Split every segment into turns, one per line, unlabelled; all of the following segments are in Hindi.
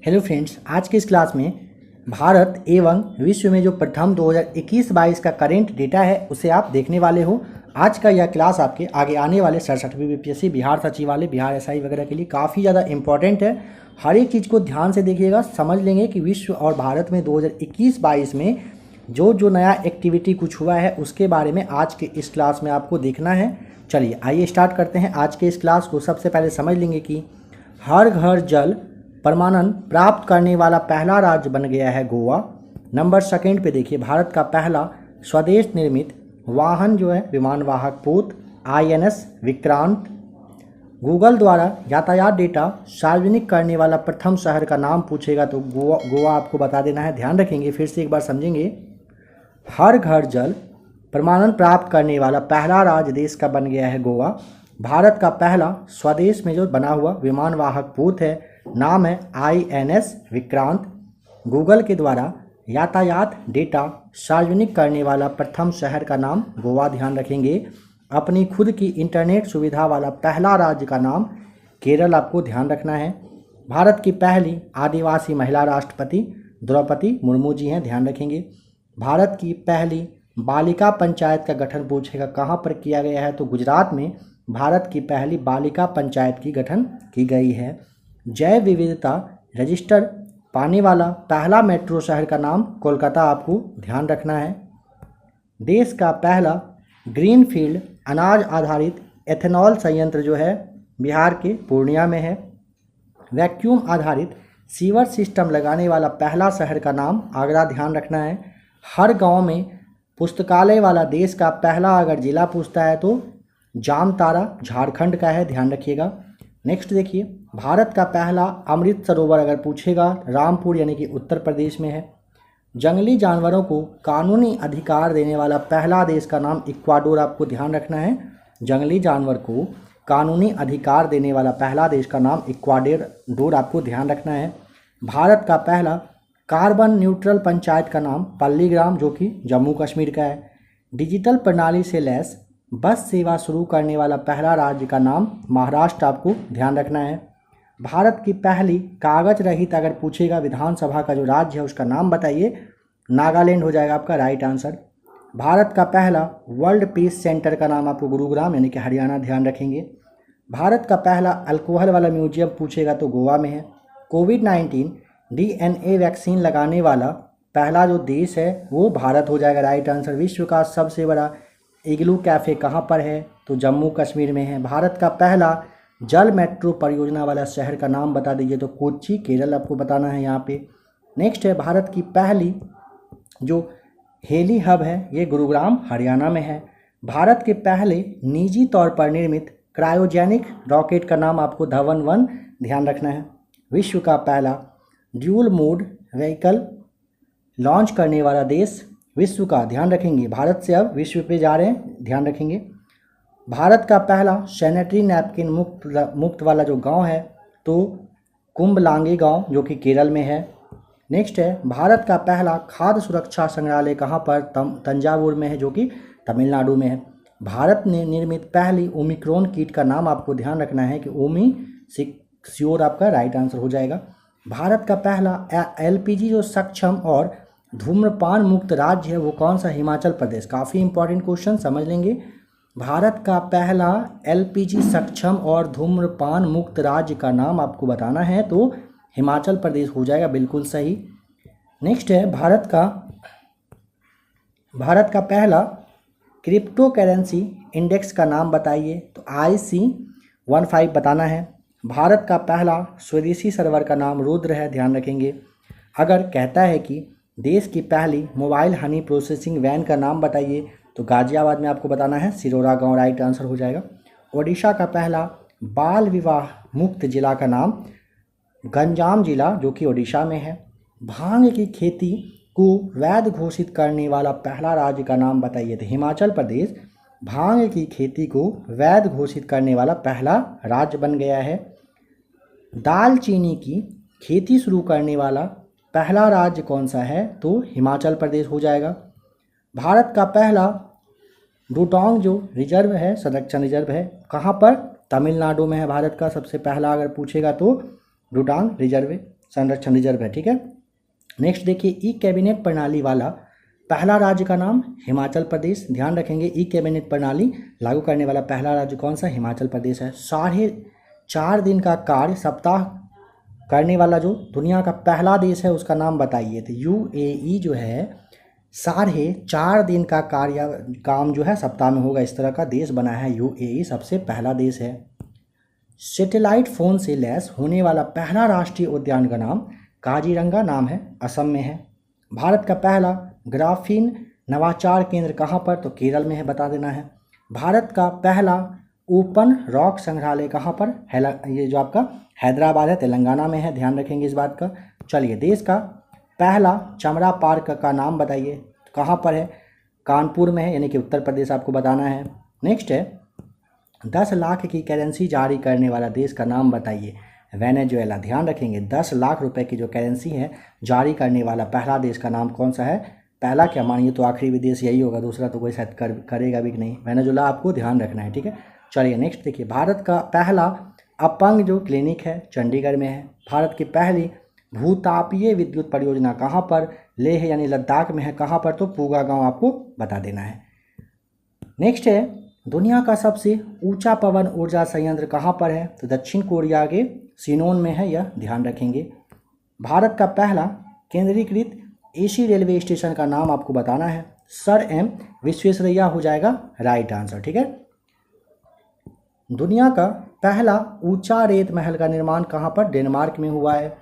हेलो फ्रेंड्स, आज के इस क्लास में भारत एवं विश्व में जो प्रथम 2021-22 का करेंट डेटा है उसे आप देखने वाले हो। आज का यह क्लास आपके आगे आने वाले 67वीं बीपीएससी, बिहार सचिवालय, बिहार एसआई वगैरह के लिए काफ़ी ज़्यादा इंपॉर्टेंट है। हर एक चीज़ को ध्यान से देखिएगा, समझ लेंगे कि विश्व और भारत में 2021-22 में जो नया एक्टिविटी कुछ हुआ है उसके बारे में आज के इस क्लास में आपको देखना है। चलिए आइए स्टार्ट करते हैं आज के इस क्लास को। सबसे पहले समझ लेंगे कि हर घर जल परमाणु प्राप्त करने वाला पहला राज्य बन गया है गोवा। नंबर सेकंड पे देखिए, भारत का पहला स्वदेश निर्मित वाहन जो है विमान वाहक पोत INS विक्रांत। गूगल द्वारा यातायात डेटा सार्वजनिक करने वाला प्रथम शहर का नाम पूछेगा तो गोवा आपको बता देना है। ध्यान रखेंगे, फिर से एक बार समझेंगे। हर घर जल परमाणु प्राप्त करने वाला पहला राज्य देश का बन गया है गोवा। भारत का पहला स्वदेश में जो बना हुआ विमान वाहक पोत है नाम है INS विक्रांत। गूगल के द्वारा यातायात डेटा सार्वजनिक करने वाला प्रथम शहर का नाम गोवा। ध्यान रखेंगे। अपनी खुद की इंटरनेट सुविधा वाला पहला राज्य का नाम केरल आपको ध्यान रखना है। भारत की पहली आदिवासी महिला राष्ट्रपति द्रौपदी मुर्मू जी हैं, ध्यान रखेंगे। भारत की पहली बालिका पंचायत का गठन पूछेगा कहाँ पर किया गया है तो गुजरात में भारत की पहली बालिका पंचायत की गठन की गई है। जैव विविधता रजिस्टर पाने वाला पहला मेट्रो शहर का नाम कोलकाता आपको ध्यान रखना है। देश का पहला ग्रीनफील्ड अनाज आधारित एथेनॉल संयंत्र जो है बिहार के पूर्णिया में है। वैक्यूम आधारित सीवर सिस्टम लगाने वाला पहला शहर का नाम आगरा, ध्यान रखना है। हर गांव में पुस्तकालय वाला देश का पहला अगर जिला पूछता है तो जामताड़ा झारखंड का है, ध्यान रखिएगा। नेक्स्ट देखिए, भारत का पहला अमृत सरोवर अगर पूछेगा रामपुर यानी कि उत्तर प्रदेश में है। जंगली जानवरों को कानूनी अधिकार देने वाला पहला देश का नाम इक्वाडोर आपको ध्यान रखना है। जंगली जानवर को कानूनी अधिकार देने वाला पहला देश का नाम इक्वाडोर आपको ध्यान रखना है। भारत का पहला कार्बन न्यूट्रल पंचायत का नाम पल्लीग्राम जो कि जम्मू कश्मीर का है। डिजिटल प्रणाली से लैस बस सेवा शुरू करने वाला पहला राज्य का नाम महाराष्ट्र आपको ध्यान रखना है। भारत की पहली कागज रहित अगर पूछेगा विधानसभा का जो राज्य है उसका नाम बताइए, नागालैंड हो जाएगा आपका राइट आंसर। भारत का पहला वर्ल्ड पीस सेंटर का नाम आपको गुरुग्राम यानी कि हरियाणा, ध्यान रखेंगे। भारत का पहला अल्कोहल वाला म्यूजियम पूछेगा तो गोवा में है। कोविड-19 DNA वैक्सीन लगाने वाला पहला जो देश है वो भारत हो जाएगा, राइट आंसर। विश्व का सबसे बड़ा इग्लू कैफ़े कहाँ पर है तो जम्मू कश्मीर में है। भारत का पहला जल मेट्रो परियोजना वाला शहर का नाम बता दीजिए तो कोच्चि, केरल आपको बताना है यहाँ पे। नेक्स्ट है, भारत की पहली जो हेली हब है ये गुरुग्राम हरियाणा में है। भारत के पहले निजी तौर पर निर्मित क्रायोजेनिक रॉकेट का नाम आपको धवन-1 ध्यान रखना है। विश्व का पहला ड्यूल मोड व्हीकल लॉन्च करने वाला देश विश्व का, ध्यान रखेंगे। भारत से अब विश्व पे जा रहे हैं, ध्यान रखेंगे। भारत का पहला सैनिटरी नैपकिन मुक्त वाला जो गांव है तो कुंभलांगी गांव जो कि केरल में है। नेक्स्ट है, भारत का पहला खाद्य सुरक्षा संग्रहालय कहां पर तंजावुर में है जो कि तमिलनाडु में है। भारत ने निर्मित पहली ओमिक्रॉन किट का नाम आपको ध्यान रखना है कि ओमी सिक्योर आपका राइट आंसर हो जाएगा। भारत का पहला LPG जो सक्षम और धूम्रपान मुक्त राज्य है वो कौन सा, हिमाचल प्रदेश। काफ़ी इंपॉर्टेंट क्वेश्चन, समझ लेंगे। भारत का पहला LPG सक्षम और धूम्रपान मुक्त राज्य का नाम आपको बताना है तो हिमाचल प्रदेश हो जाएगा, बिल्कुल सही। नेक्स्ट है, भारत का पहला क्रिप्टो करेंसी इंडेक्स का नाम बताइए तो IC15 बताना है। भारत का पहला स्वदेशी सर्वर का नाम रुद्र है, ध्यान रखेंगे। अगर कहता है कि देश की पहली मोबाइल हनी प्रोसेसिंग वैन का नाम बताइए तो गाजियाबाद में आपको बताना है सिरोरा गांव, राइट आंसर हो जाएगा। ओडिशा का पहला बाल विवाह मुक्त जिला का नाम गंजाम जिला जो कि ओडिशा में है। भांग की खेती को वैध घोषित करने वाला पहला राज्य का नाम बताइए तो हिमाचल प्रदेश भांग की खेती को वैध घोषित करने वाला पहला राज्य बन गया है। दालचीनी की खेती शुरू करने वाला पहला राज्य कौन सा है तो हिमाचल प्रदेश हो जाएगा। भारत का पहला डूटोंग जो रिजर्व है, संरक्षण रिजर्व है, कहाँ पर, तमिलनाडु में है। भारत का सबसे पहला अगर पूछेगा तो डूटांग रिजर्व। संरक्षण रिजर्व है, ठीक है। नेक्स्ट देखिए, ई कैबिनेट प्रणाली वाला पहला राज्य का नाम हिमाचल प्रदेश। ध्यान रखेंगे, ई कैबिनेट प्रणाली लागू करने वाला पहला राज्य कौन सा? हिमाचल प्रदेश है। 4.5 दिन का कार्य सप्ताह करने वाला जो दुनिया का पहला देश है उसका नाम बताइए। तो यूएई जो है 4.5 दिन का काम जो है सप्ताह में होगा, इस तरह का देश बना है यूएई, सबसे पहला देश है। सैटेलाइट फ़ोन से लैस होने वाला पहला राष्ट्रीय उद्यान का नाम काजीरंगा नाम है, असम में है। भारत का पहला ग्राफीन नवाचार केंद्र कहाँ पर? तो केरल में है, बता देना है। भारत का पहला ओपन रॉक संग्रहालय कहाँ पर? ये जो आपका हैदराबाद है, तेलंगाना में है, ध्यान रखेंगे इस बात का। चलिए, देश का पहला चमड़ा पार्क का नाम बताइए, कहाँ पर है? कानपुर में है, यानी कि उत्तर प्रदेश आपको बताना है। नेक्स्ट है, 10 लाख की करेंसी जारी करने वाला देश का नाम बताइए। वेनेजुएला। ध्यान रखेंगे, 10 लाख रुपए की जो करेंसी है जारी करने वाला पहला देश का नाम कौन सा है? पहला क्या, मानिए तो आखिरी भी देश यही होगा, दूसरा तो कोई शायद करेगा भी नहीं। वेनेजुएला आपको ध्यान रखना है, ठीक है। चलिए नेक्स्ट देखिए, भारत का पहला अपंग जो क्लिनिक है चंडीगढ़ में है। भारत की पहली भूतापीय विद्युत परियोजना कहाँ पर? लेह यानी लद्दाख में है, कहाँ पर? तो पूगा गांव आपको बता देना है। नेक्स्ट है, दुनिया का सबसे ऊंचा पवन ऊर्जा संयंत्र कहाँ पर है? तो दक्षिण कोरिया के सिनोन में है, यह ध्यान रखेंगे। भारत का पहला केंद्रीकृत एसी रेलवे स्टेशन का नाम आपको बताना है। सर एम विश्वेश्वरैया हो जाएगा राइट आंसर, ठीक है। दुनिया का पहला ऊंचा रेत महल का निर्माण कहाँ पर? डेनमार्क में हुआ है।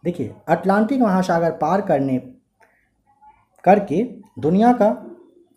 देखिए, अटलांटिक महासागर पार करके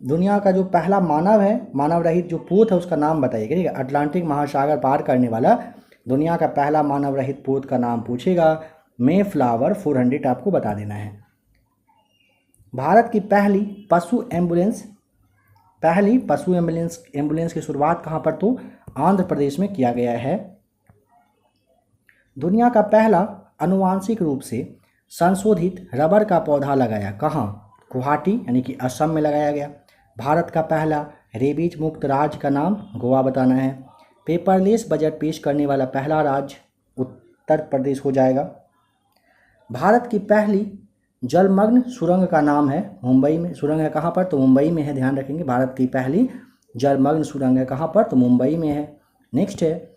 दुनिया का जो पहला मानव है, मानव रहित जो पोत है उसका नाम बताइएगा, ठीक है। अटलांटिक महासागर पार करने वाला दुनिया का पहला मानव रहित पोत का नाम पूछेगा, मे फ्लावर 400 आपको बता देना है। भारत की पहली पशु एम्बुलेंस की शुरुआत कहाँ पर? तो आंध्र प्रदेश में किया गया है। दुनिया का पहला अनुवांशिक रूप से संशोधित रबर का पौधा लगाया कहाँ? गुवाहाटी यानी कि असम में लगाया गया। भारत का पहला रेबीज मुक्त राज्य का नाम गोवा बताना है। पेपरलेस बजट पेश करने वाला पहला राज्य उत्तर प्रदेश हो जाएगा। भारत की पहली जलमग्न सुरंग का नाम है मुंबई में, सुरंग है कहाँ पर? तो मुंबई में है, ध्यान रखेंगे। भारत की पहली जलमग्न सुरंग है कहाँ पर? तो मुंबई में है। नेक्स्ट है,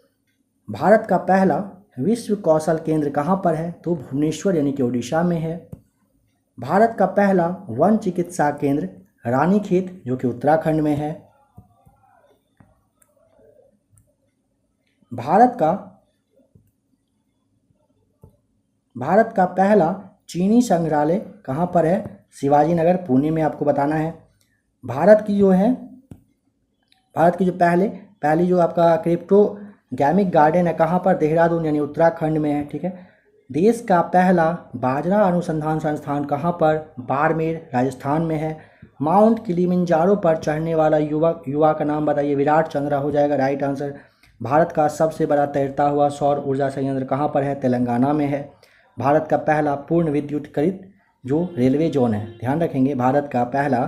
भारत का पहला विश्व कौशल केंद्र कहाँ पर है? तो भुवनेश्वर यानी कि ओडिशा में है। भारत का पहला वन चिकित्सा केंद्र रानीखेत जो कि उत्तराखंड में है। भारत का पहला चीनी संग्रहालय कहाँ पर है? शिवाजी नगर पुणे में आपको बताना है। भारत की जो पहली जो आपका क्रिप्टोगैमिक गार्डन है कहाँ पर? देहरादून यानी उत्तराखंड में है, ठीक है। देश का पहला बाजरा अनुसंधान संस्थान कहाँ पर? बाड़मेर राजस्थान में है। माउंट किलिमंजारो पर चढ़ने वाला युवा का नाम बताइए। विराट चंद्रा हो जाएगा राइट आंसर। भारत का सबसे बड़ा तैरता हुआ सौर ऊर्जा संयंत्र कहाँ पर है? तेलंगाना में है। भारत का पहला पूर्ण विद्युतीकृत जो रेलवे जोन है, ध्यान रखेंगे, भारत का पहला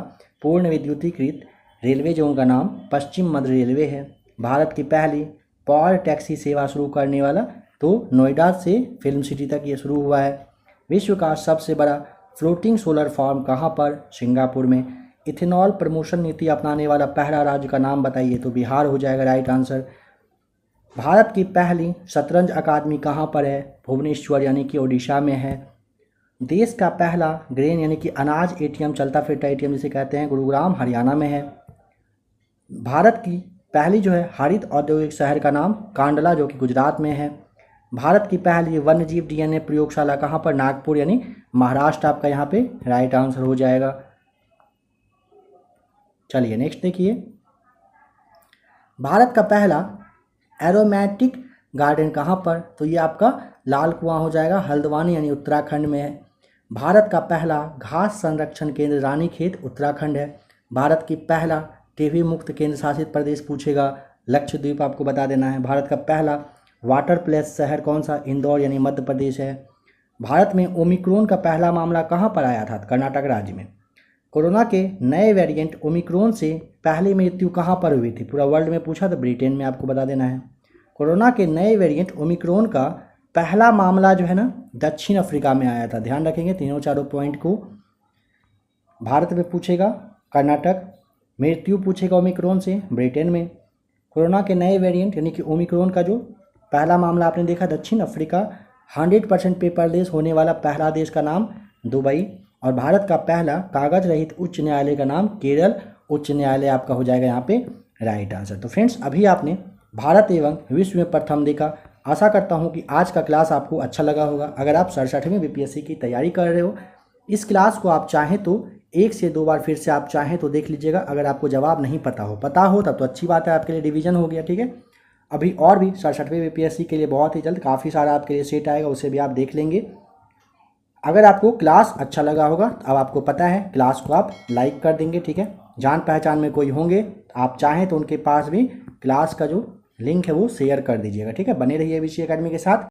पूर्ण विद्युतीकृत रेलवे जोन का नाम पश्चिम मध्य रेलवे है। भारत की पहली पॉवर टैक्सी सेवा शुरू करने वाला तो नोएडा से फिल्म सिटी तक ये शुरू हुआ है। विश्व का सबसे बड़ा फ्लोटिंग सोलर फार्म कहाँ पर? सिंगापुर में। इथेनॉल प्रमोशन नीति अपनाने वाला पहला राज्य का नाम बताइए, तो बिहार हो जाएगा राइट आंसर। भारत की पहली शतरंज अकादमी कहाँ पर है? भुवनेश्वर यानी कि ओडिशा में है। देश का पहला ग्रेन यानी कि अनाज एटीएम, चलता फिरता एटीएम जिसे कहते हैं, गुरुग्राम हरियाणा में है। भारत की पहली जो है हरित औद्योगिक शहर का नाम कांडला जो कि गुजरात में है। भारत की पहली वन्यजीव डीएनए प्रयोगशाला कहाँ पर? नागपुर यानी महाराष्ट्र आपका यहाँ पे राइट आंसर हो जाएगा। चलिए नेक्स्ट देखिए, भारत का पहला एरोमेटिक गार्डन कहाँ पर? तो ये आपका लाल कुआं हो जाएगा, हल्द्वानी यानी उत्तराखंड में है। भारत का पहला घास संरक्षण केंद्र रानीखेत उत्तराखंड है। भारत की पहला टीबी मुक्त केंद्र शासित प्रदेश पूछेगा, लक्षद्वीप आपको बता देना है। भारत का पहला वाटर प्लस शहर कौन सा? इंदौर यानी मध्य प्रदेश है। भारत में ओमिक्रॉन का पहला मामला कहाँ पर आया था? कर्नाटक राज्य में। कोरोना के नए वेरिएंट ओमिक्रॉन से पहली मृत्यु कहाँ पर हुई थी? पूरा वर्ल्ड में पूछा तो ब्रिटेन में आपको बता देना है। कोरोना के नए वेरिएंट ओमिक्रॉन का पहला मामला जो है ना दक्षिण अफ्रीका में आया था। ध्यान रखेंगे तीनों चारों पॉइंट को। भारत में पूछेगा, कर्नाटक। मृत्यु पूछेगा ओमिक्रॉन से, ब्रिटेन में। कोरोना के नए वेरिएंट यानी कि ओमिक्रॉन का जो पहला मामला आपने देखा दक्षिण अफ्रीका। 100% पेपरलेस होने वाला पहला देश का नाम दुबई। और भारत का पहला कागज रहित उच्च न्यायालय का नाम केरल उच्च न्यायालय आपका हो जाएगा यहाँ पे राइट आंसर। तो फ्रेंड्स अभी आपने भारत एवं विश्व में प्रथम देखा। आशा करता हूँ कि आज का क्लास आपको अच्छा लगा होगा। अगर आप 67वीं बीपीएससी की तैयारी कर रहे हो, इस क्लास को आप चाहें तो 1 से 2 बार फिर से आप चाहें तो देख लीजिएगा। अगर आपको जवाब नहीं पता हो तब तो अच्छी बात है, आपके लिए डिवीजन हो गया। ठीक है, अभी और भी 67वीं बीपीएससी के लिए बहुत ही जल्द काफ़ी सारा आपके लिए सेट आएगा, उसे भी आप देख लेंगे। अगर आपको क्लास अच्छा लगा होगा, अब आपको पता है क्लास को आप लाइक कर देंगे। ठीक है, जान पहचान में कोई होंगे आप चाहें तो उनके पास भी क्लास का जो लिंक है वो शेयर कर दीजिएगा। ठीक है, बने रहिए विषय एकेडमी के साथ।